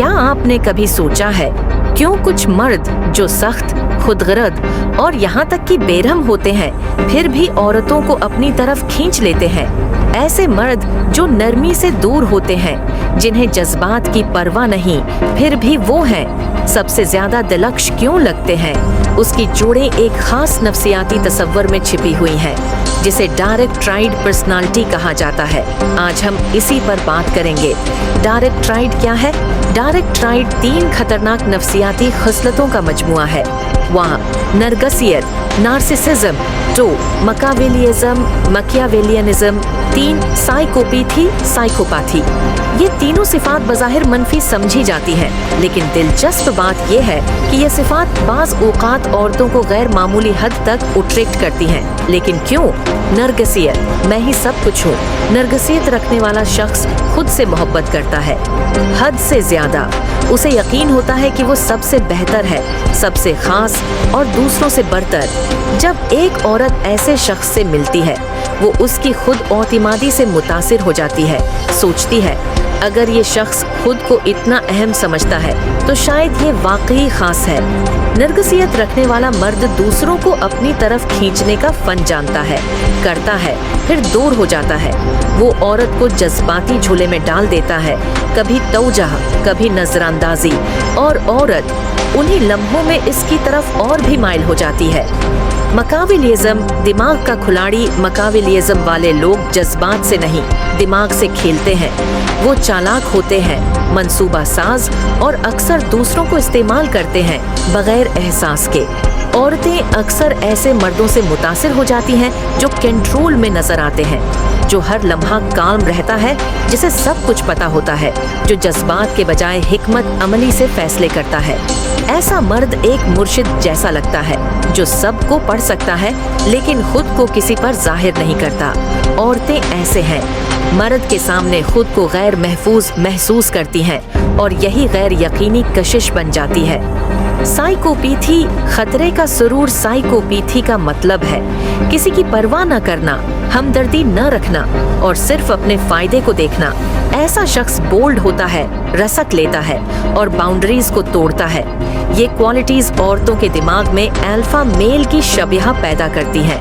क्या आपने कभी सोचा है क्यों कुछ मर्द जो सख्त, खुदगर्ज और यहाँ तक कि बेरहम होते हैं फिर भी औरतों को अपनी तरफ खींच लेते हैं? ऐसे मर्द जो नरमी से दूर होते हैं, जिन्हें जज्बात की परवाह नहीं, फिर भी वो हैं सबसे ज्यादा दिलकश क्यों लगते हैं? उसकी जोड़ें एक खास नफ्सियाती तसव्वुर में छिपी हुई हैं, जिसे डायरेक्ट ट्राइड पर्सनालिटी कहा जाता है। आज हम इसी पर बात करेंगे। डायरेक्ट ट्राइड क्या है? डायरेक्ट ट्राइड 3 खतरनाक नफ्सियाती खसलतों का मजमुआ है। वहाँ नरगसियत, नार्सिसिज्म, 2 मकियावेलियनिज्म, 3 साइकोपैथी, साइकोपैथी। ये तीनों सिफात बज़ाहिर मनफी समझी जाती हैं, लेकिन दिलचस्प बात यह है कि ये सिफात बाज़ औक़ात औरतों को गैर मामूली हद तक अट्रैक्ट करती हैं। लेकिन क्यों? नरगसियत, मैं ही सब कुछ हूँ। नरगसियत रखने वाला शख्स खुद से मोहब्बत करता है, हद से ज्यादा। उसे यकीन होता है कि वो सबसे बेहतर है, सबसे खास और दूसरों से बढ़तर। जब एक औरत ऐसे शख्स से मिलती है, वो उसकी खुद औतिमादी से मुतासिर हो जाती है। सोचती है, अगर ये शख्स खुद को इतना अहम समझता है तो शायद ये वाकई खास है। नरगसियत रखने वाला मर्द दूसरों को अपनी तरफ खींचने का फन जानता है, करता है, फिर दूर हो जाता है। वो औरत को जज्बाती झूले में डाल देता है, कभी तौजह, कभी नजरअंदाजी, और औरत उन्हीं लम्हों में इसकी तरफ और भी माइल हो जाती है। मकाविलिज्म, दिमाग का खिलाड़ी। मकाविलिज्म वाले लोग जज्बात से नहीं, दिमाग से खेलते हैं। वो चालाक होते हैं, मंसूबा साज, और अक्सर दूसरों को इस्तेमाल करते हैं बगैर एहसास के। औरतें अक्सर ऐसे मर्दों से मुतासिर हो जाती हैं जो कंट्रोल में नजर आते हैं, जो हर लम्हा काम रहता है, जिसे सब कुछ पता होता है, जो जज्बात के बजाय हिकमत अमली से फैसले करता है। ऐसा मर्द एक मुर्शिद जैसा लगता है, जो सबको पढ़ सकता है लेकिन खुद को किसी पर जाहिर नहीं करता। औरतें ऐसे हैं, मर्द के सामने खुद को गैर महफूज महसूस करती हैं और यही गैर यकीनी कशिश बन जाती है। साइकोपैथी, खतरे का सुरूर। साइकोपैथी का मतलब है किसी की परवाह न करना, हमदर्दी न रखना और सिर्फ अपने फायदे को देखना। ऐसा शख्स बोल्ड होता है, रसक लेता है और बाउंड्रीज को तोड़ता है। ये क्वालिटीज औरतों के दिमाग में अल्फा मेल की शबिहा पैदा करती हैं।